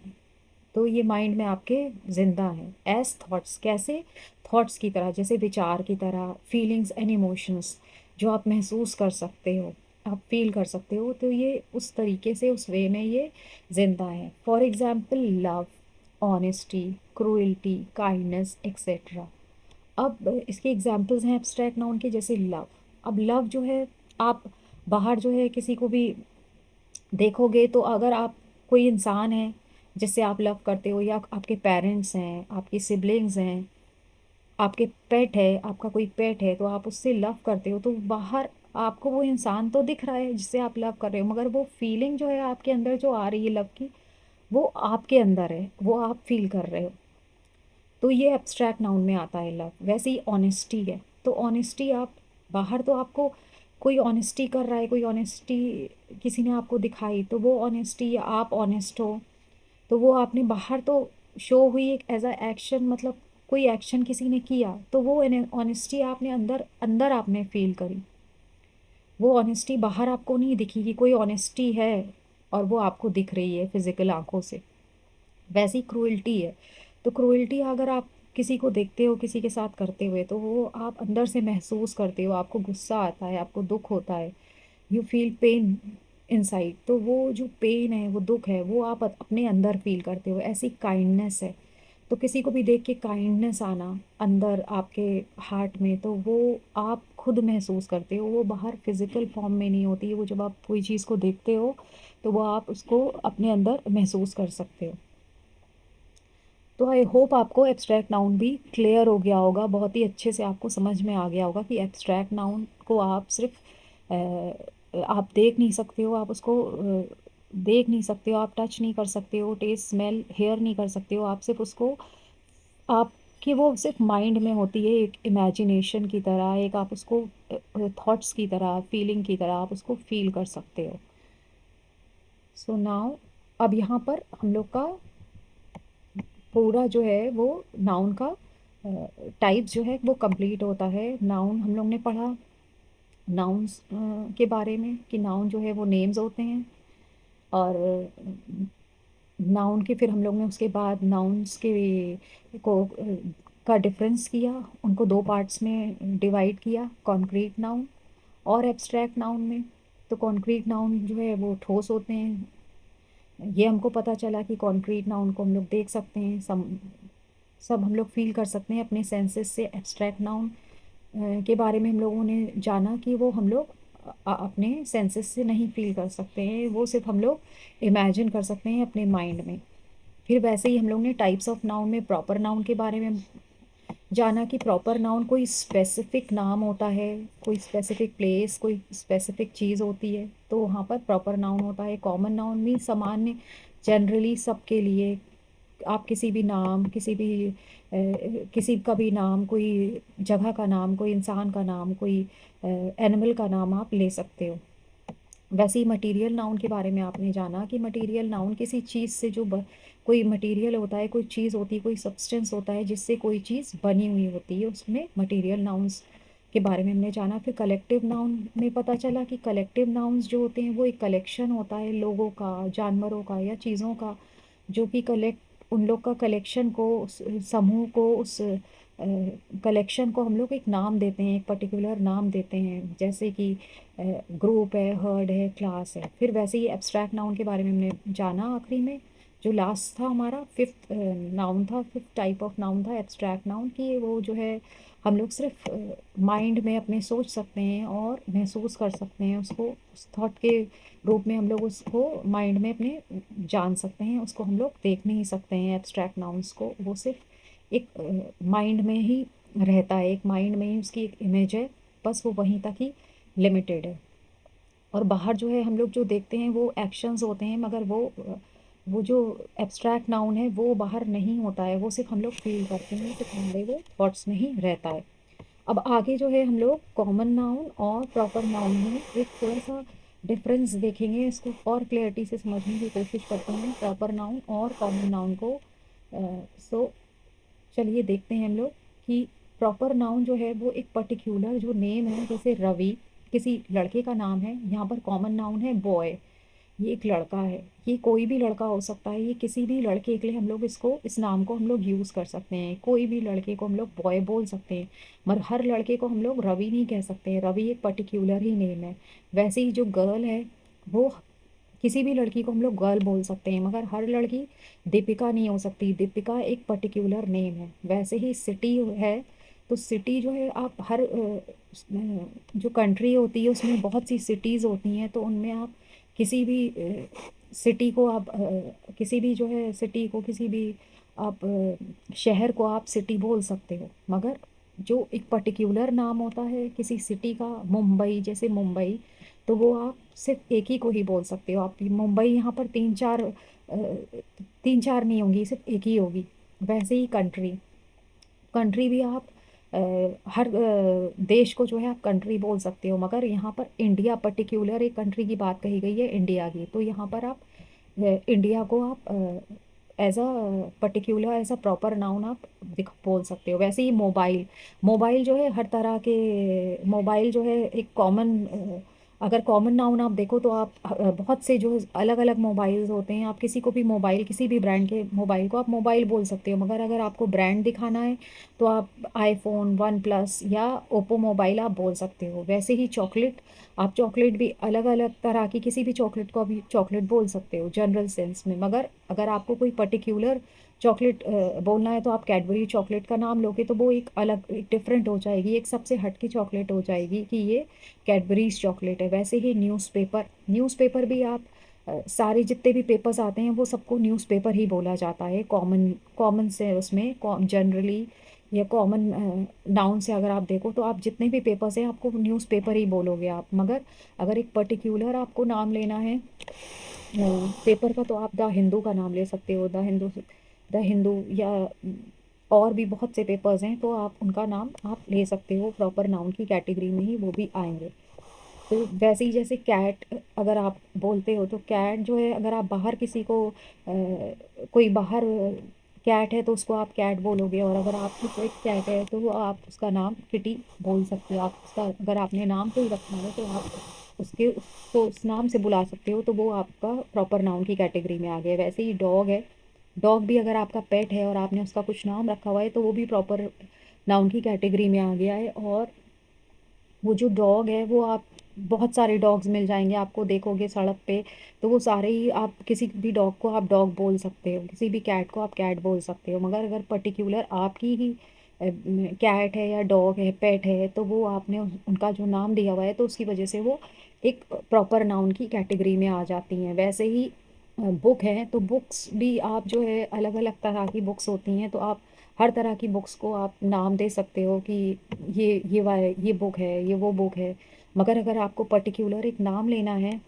तो ये माइंड में आपके जिंदा हैं एज थॉट्स, कैसे? थॉट्स की तरह, जैसे विचार की तरह, फीलिंग्स एंड इमोशंस जो आप महसूस कर सकते हो, आप फील कर सकते हो, तो ये उस तरीके से, उस वे में ये जिंदा है। For example love, honesty, cruelty, kindness etcetera. अब इसके एग्जाम्पल्स हैं एब्स्ट्रैक्ट नाउन के, जैसे लव। अब लव जो है, आप बाहर जो है किसी को भी देखोगे तो अगर आप, कोई इंसान है जिससे आप लव करते हो, या आपके पेरेंट्स हैं, आपकी सिबलिंग्स हैं, आपके पेट है, आपका कोई पेट है, तो आप उससे लव करते हो, तो बाहर आपको वो इंसान तो दिख रहा है जिससे आप लव कर रहे हो, मगर वो फीलिंग जो है आपके अंदर जो आ रही है लव की, वो आपके अंदर है, वो आप फील कर रहे हो। तो ये एब्स्ट्रैक्ट नाउन में आता है लव। वैसे ही ऑनेस्टी है, तो ऑनेस्टी आप बाहर तो आपको कोई ऑनेस्टी कर रहा है, कोई ऑनेस्टी किसी ने आपको दिखाई, तो वो ऑनेस्टी, या आप ऑनेस्ट हो, तो वो आपने बाहर तो शो हुई एक एज अ एक्शन, मतलब कोई एक्शन किसी ने किया, तो वो ऑनेस्टी आपने अंदर अंदर आपने फील करी। वो ऑनेस्टी बाहर आपको नहीं दिखी कि कोई ऑनेस्टी है, और वो आपको दिख रही है फिजिकल आंखों से। वैसी क्रूएल्टी है, तो क्रूएल्टी अगर आप किसी को देखते हो किसी के साथ करते हुए, तो वो आप अंदर से महसूस करते हो, आपको गुस्सा आता है, आपको दुख होता है, यू फील पेन इनसाइड, तो वो जो पेन है, वो दुख है, वो आप अपने अंदर फील करते हो। ऐसी काइंडनेस है, तो किसी को भी देख के काइंडनेस आना अंदर आपके हार्ट में, तो वो आप खुद महसूस करते हो, वो बाहर फिजिकल फॉर्म में नहीं होती है, वो जब आप कोई चीज़ को देखते हो तो वो आप उसको अपने अंदर महसूस कर सकते हो। तो आई होप आपको एब्स्ट्रैक्ट नाउन भी क्लियर हो गया होगा, बहुत ही अच्छे से आपको समझ में आ गया होगा कि एब्स्ट्रैक्ट नाउन को आप सिर्फ आप देख नहीं सकते हो, आप उसको देख नहीं सकते हो, आप टच नहीं कर सकते हो, टेस्ट स्मेल हेयर नहीं कर सकते हो, आप सिर्फ उसको, आपकी वो सिर्फ माइंड में होती है, एक इमेजिनेशन की तरह, एक आप उसको थॉट्स की तरह, फीलिंग की तरह आप उसको फील कर सकते हो। सो नाउ, अब यहाँ पर हम लोग का पूरा जो है वो नाउन का टाइप्स जो है वो कंप्लीट होता है। नाउन हम लोग ने पढ़ा, नाउन्स के बारे में, कि नाउन जो है वो नेम्स होते हैं। और नाउन के फिर हम लोग ने उसके बाद नाउन्स के को का डिफरेंस किया, उनको दो पार्ट्स में डिवाइड किया, कॉन्क्रीट नाउन और एब्स्ट्रैक्ट नाउन में। तो कॉन्क्रीट नाउन जो है वो ठोस होते हैं, ये हमको पता चला कि कॉन्क्रीट नाउन को हम लोग देख सकते हैं, सब हम लोग फील कर सकते हैं अपने सेंसेस से। एब्स्ट्रैक्ट नाउन के बारे में हम लोगों ने जाना कि वो हम लोग अपने सेंसेस से नहीं फील कर सकते हैं, वो सिर्फ हम लोग इमेजिन कर सकते हैं अपने माइंड में। फिर वैसे ही हम लोग ने टाइप्स ऑफ नाउन में प्रॉपर नाउन के बारे में जाना कि प्रॉपर नाउन कोई स्पेसिफिक नाम होता है, कोई स्पेसिफिक प्लेस, कोई स्पेसिफिक चीज़ होती है, तो वहाँ पर प्रॉपर नाउन होता है। कॉमन नाउन भी सामान्य, जनरली सबके लिए, आप किसी भी नाम, किसी का भी नाम, कोई जगह का नाम, कोई इंसान का नाम, कोई एनिमल का नाम आप ले सकते हो। वैसे ही मटेरियल नाउन के बारे में आपने जाना कि मटेरियल नाउन किसी चीज़ से कोई मटेरियल होता है, कोई चीज़ होती है, कोई सब्सटेंस होता है जिससे कोई चीज़ बनी हुई होती है, उसमें मटेरियल नाउन्स के बारे में हमने जाना। फिर कलेक्टिव नाउन में पता चला कि कलेक्टिव नाउन्स जो होते हैं वो एक कलेक्शन होता है लोगों का, जानवरों का या चीज़ों का, जो कि उन लोग का कलेक्शन को, उस समूह को, उस कलेक्शन को हम लोग एक नाम देते हैं, एक पर्टिकुलर नाम देते हैं, जैसे कि ग्रुप है, हर्ड है, क्लास है। फिर वैसे ही एब्स्ट्रैक्ट नाउन के बारे में हमने जाना आखिरी में, जो लास्ट था हमारा फिफ्थ नाउन था, फिफ्थ टाइप ऑफ नाउन था एब्स्ट्रैक्ट नाउन, कि वो जो है हम लोग सिर्फ माइंड में अपने सोच सकते हैं और महसूस कर सकते हैं उसको, उस थॉट के रूप में हम लोग उसको माइंड में अपने जान सकते हैं, उसको हम लोग देख नहीं सकते हैं एब्स्ट्रैक्ट नाउन्स को, वो सिर्फ एक माइंड में ही रहता है, एक माइंड में ही उसकी एक इमेज है, बस वो वहीं तक ही लिमिटेड है। और बाहर जो है हम लोग जो देखते हैं वो एक्शंस होते हैं, मगर वो जो एब्स्ट्रैक्ट नाउन है वो बाहर नहीं होता है, वो सिर्फ हम लोग फील करते हैं, सिर्फ हमारे वो थॉट्स में ही रहता है। अब आगे जो है हम लोग कॉमन नाउन और प्रॉपर नाउन में एक थोड़ा सा डिफरेंस देखेंगे, इसको और क्लियरिटी से समझने की कोशिश करते हैं प्रॉपर नाउन और कॉमन नाउन को। सो चलिए देखते हैं हम लोग कि प्रॉपर नाउन जो है वो एक पर्टिकुलर जो नेम है, जैसे रवि किसी लड़के का नाम है, यहाँ पर कॉमन नाउन है बॉय, ये एक लड़का है, ये कोई भी लड़का हो सकता है, ये किसी भी लड़के के लिए हम लोग इसको, इस नाम को हम लोग यूज़ कर सकते हैं, कोई भी लड़के को हम लोग बॉय बोल सकते हैं, मगर हर लड़के को हम लोग रवि नहीं कह सकते हैं, रवि एक पर्टिकुलर ही नेम है। वैसे ही जो गर्ल है वो, किसी भी लड़की को हम लोग गर्ल बोल सकते हैं, मगर हर लड़की दीपिका नहीं हो सकती, दीपिका एक पर्टिकुलर नेम है। वैसे ही सिटी है, तो सिटी जो है आप हर जो कंट्री होती है उसमें बहुत सी सिटीज़ होती हैं, तो उनमें आप किसी भी सिटी को आप किसी भी जो है सिटी को, किसी भी आप शहर को आप सिटी बोल सकते हो, मगर जो एक पर्टिकुलर नाम होता है किसी सिटी का, मुंबई जैसे मुंबई, तो वो आप सिर्फ एक ही को ही बोल सकते हो। आप मुंबई यहाँ पर तीन चार नहीं होंगी, सिर्फ एक ही होगी। वैसे ही कंट्री, कंट्री भी आप हर देश को जो है आप कंट्री बोल सकते हो, मगर यहाँ पर इंडिया, पर्टिकुलर एक कंट्री की बात कही गई है इंडिया की, तो यहाँ पर आप इंडिया को आप as a particular, as a proper noun आप बोल सकते हो। वैसे ही मोबाइल, मोबाइल जो है हर तरह के, मोबाइल जो है एक कॉमन, अगर कॉमन नाउन आप देखो तो आप बहुत से जो अलग अलग मोबाइल्स होते हैं, आप किसी को भी मोबाइल, किसी भी ब्रांड के मोबाइल को आप मोबाइल बोल सकते हो, मगर अगर आपको ब्रांड दिखाना है तो आप आईफोन, वन प्लस या ओप्पो मोबाइल आप बोल सकते हो। वैसे ही चॉकलेट, आप चॉकलेट भी अलग अलग तरह की, किसी भी चॉकलेट को अभी चॉकलेट बोल सकते हो जनरल सेंस में, मगर अगर आपको कोई पर्टिकुलर चॉकलेट बोलना है तो आप कैडबरी चॉकलेट का नाम लोगे तो वो एक अलग, एक डिफरेंट हो जाएगी, एक सबसे हटकी चॉकलेट हो जाएगी कि ये कैडबरीज चॉकलेट है। वैसे ही न्यूज़पेपर, न्यूज़पेपर भी आप सारे जितने भी पेपर्स आते हैं वो सबको न्यूज़पेपर ही बोला जाता है, कॉमन कॉमन से उसमें जनरली या कॉमन नाउन से अगर आप देखो तो आप जितने भी पेपर्स हैं आपको न्यूज़पेपर ही बोलोगे आप। मगर अगर एक पर्टिकुलर आपको नाम लेना है पेपर का तो आप द हिंदू का नाम ले सकते हो, द हिंदू या और भी बहुत से पेपर्स हैं, तो आप उनका नाम आप ले सकते हो, प्रॉपर नाउन की कैटेगरी में ही वो भी आएंगे। तो वैसे ही जैसे कैट अगर आप बोलते हो, तो कैट जो है, अगर आप बाहर किसी को कोई बाहर कैट है तो उसको आप कैट बोलोगे, और अगर आपकी पेट कैट है तो वो आप उसका नाम किटी बोल सकते हो। आप उसका अगर आपने नाम कोई रखना है तो आप उसको उस नाम से बुला सकते हो, तो वो आपका प्रॉपर नाउन की कैटेगरी में आ गया। वैसे ही डॉग है, डॉग भी अगर आपका पेट है और आपने उसका कुछ नाम रखा हुआ है तो वो भी प्रॉपर नाउन की कैटेगरी में आ गया है। और वो जो डॉग है वो आप बहुत सारे डॉग्स मिल जाएंगे आपको, देखोगे सड़क पे, तो वो सारे ही आप किसी भी डॉग को आप डॉग बोल सकते हो, किसी भी कैट को आप कैट बोल सकते हो। मगर अगर पर्टिकुलर आपकी ही कैट है या डॉग है, पेट है, तो वो आपने उनका जो नाम दिया हुआ है तो उसकी वजह से वो एक प्रॉपर नाउन की कैटेगरी में आ जाती हैं। वैसे ही बुक है, तो बुक्स भी आप जो है अलग अलग तरह की बुक्स होती हैं, तो आप हर तरह की बुक्स को आप नाम दे सकते हो कि ये बुक है, ये वो बुक है। मगर अगर आपको पर्टिकुलर एक नाम लेना है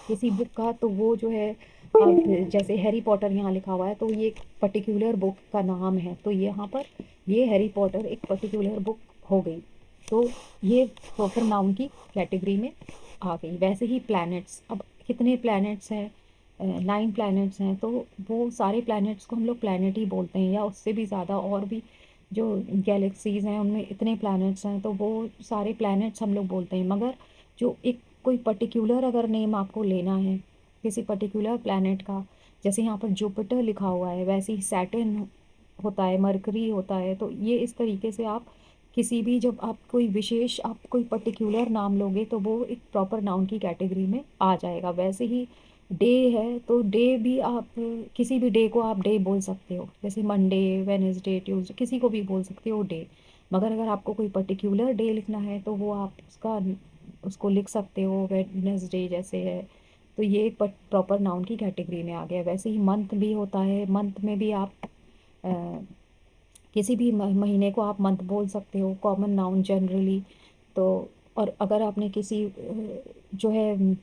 किसी बुक का, तो वो जो है आप जैसे हैरी पॉटर यहाँ लिखा हुआ है, तो ये एक पर्टिकुलर बुक का नाम है, तो ये यहाँ पर ये हैरी पॉटर एक पर्टिकुलर बुक हो गई, तो ये प्रॉपर नाउन की कैटेगरी में आ गई। वैसे ही प्लैनेट्स, अब कितने प्लैनेट्स हैं, 9 प्लैनेट्स हैं, तो वो सारे प्लैनेट्स को हम लोग प्लैनेट ही बोलते हैं, या उससे भी ज़्यादा और भी जो गैलेक्सीज़ हैं उनमें इतने प्लैनेट्स हैं, तो वो सारे प्लैनेट्स हम लोग बोलते हैं। मगर जो एक कोई पर्टिकुलर अगर नेम आपको लेना है किसी पर्टिकुलर प्लैनेट का, जैसे यहाँ पर जुपिटर लिखा हुआ है, वैसे ही सैटर्न होता है, मरकरी होता है, तो ये इस तरीके से आप किसी भी जब आप कोई विशेष आप कोई पर्टिकुलर नाम लोगे तो वो एक प्रॉपर नाउन की कैटेगरी में आ जाएगा। वैसे ही डे है, तो डे भी आप किसी भी डे को आप डे बोल सकते हो, जैसे मंडे, वेनेसडे, ट्यूसडे, किसी को भी बोल सकते हो डे। मगर अगर आपको कोई पर्टिकुलर डे लिखना है तो वो आप उसको लिख सकते हो वेडनेसडे जैसे है, तो ये एक प्रॉपर नाउन की कैटेगरी में आ गया। वैसे ही मंथ भी होता है, मंथ में भी आप अ, किसी भी महीने को आप मंथ बोल सकते हो, कॉमन नाउन जनरली। तो और अगर आपने किसी जो है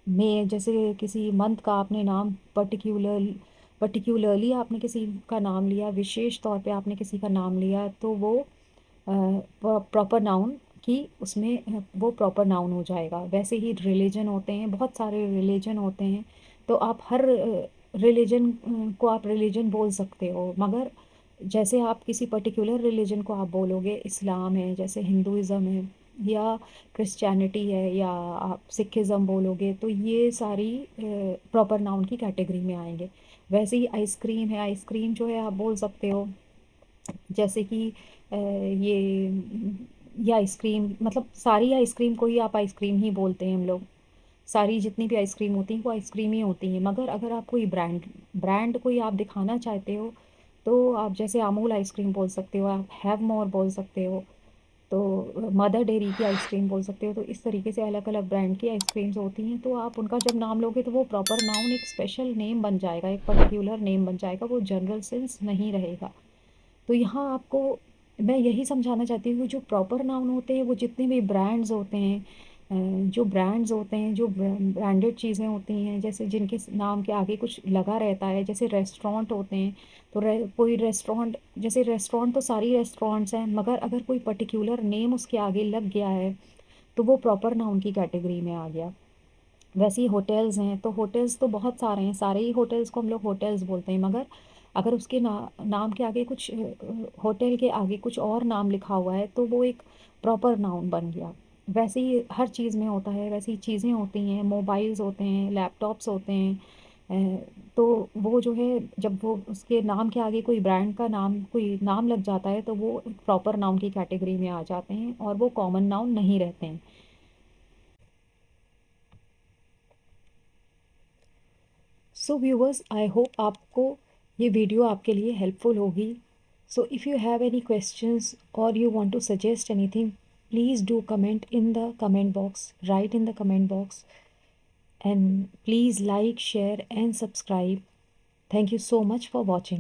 में जैसे किसी मंथ का आपने नाम पर्टिकुलरली आपने किसी का नाम लिया, विशेष तौर पे आपने किसी का नाम लिया, तो वो प्रॉपर नाउन की उसमें वो प्रॉपर नाउन हो जाएगा। वैसे ही रिलीजन होते हैं, बहुत सारे रिलीजन होते हैं, तो आप हर रिलीजन को आप रिलीजन बोल सकते हो। मगर जैसे आप किसी पर्टिकुलर रिलीजन को आप बोलोगे, इस्लाम है, जैसे हिंदुज़म है, या क्रिश्चियनिटी है, या आप सिखिज़म बोलोगे, तो ये सारी प्रॉपर नाउन की कैटेगरी में आएंगे। वैसे ही आइसक्रीम है, आइसक्रीम जो है आप बोल सकते हो, जैसे कि ये आइसक्रीम मतलब सारी आइसक्रीम को ही आप आइसक्रीम ही बोलते हैं हम लोग। सारी जितनी भी आइसक्रीम होती हैं वो आइसक्रीम ही होती हैं। मगर अगर आप कोई ब्रांड ब्रांड कोई आप दिखाना चाहते हो, तो आप जैसे अमूल आइसक्रीम बोल सकते हो, आप हैव मोर बोल सकते हो, तो मदर डेयरी की आइसक्रीम बोल सकते हो। तो इस तरीके से अलग अलग ब्रांड की आइसक्रीम्स होती हैं, तो आप उनका जब नाम लोगे तो वो प्रॉपर नाउन एक स्पेशल नेम बन जाएगा, एक पर्टिकुलर नेम बन जाएगा, वो जनरल सेंस नहीं रहेगा। तो यहाँ आपको मैं यही समझाना चाहती हूँ, जो प्रॉपर नाउन होते हैं वो जितने भी ब्रांड्स होते हैं, जो ब्रांड्स होते हैं, जो ब्रांडेड चीज़ें होती हैं, जैसे जिनके नाम के आगे कुछ लगा रहता है, जैसे रेस्टोरेंट होते हैं, तो कोई रेस्टोरेंट, जैसे रेस्टोरेंट तो सारी रेस्टोरेंट्स हैं, मगर अगर कोई पर्टिकुलर नेम उसके आगे लग गया है तो वो प्रॉपर नाउन की कैटेगरी में आ गया। वैसे ही होटल्स हैं, तो होटल्स तो बहुत सारे हैं, सारे ही होटल्स को हम लोग होटल्स बोलते हैं। मगर अगर उसके नाम के आगे कुछ होटल के आगे कुछ और नाम लिखा हुआ है तो वो एक प्रॉपर नाउन बन गया। वैसे ही हर चीज़ में होता है, वैसे ही चीज़ें होती हैं, मोबाइल्स होते हैं, लैपटॉप्स होते हैं, तो वो जो है जब वो उसके नाम के आगे कोई ब्रांड का नाम कोई नाम लग जाता है तो वो प्रॉपर नाउन की कैटेगरी में आ जाते हैं और वो कॉमन नाउन नहीं रहते हैं। सो व्यूवर्स, आई होप आपको ये वीडियो आपके लिए हेल्पफुल होगी। So if you have any questions और you want to suggest anything, please do comment in the comment box, right in the comment box, and please like, share and subscribe. Thank you so much for watching.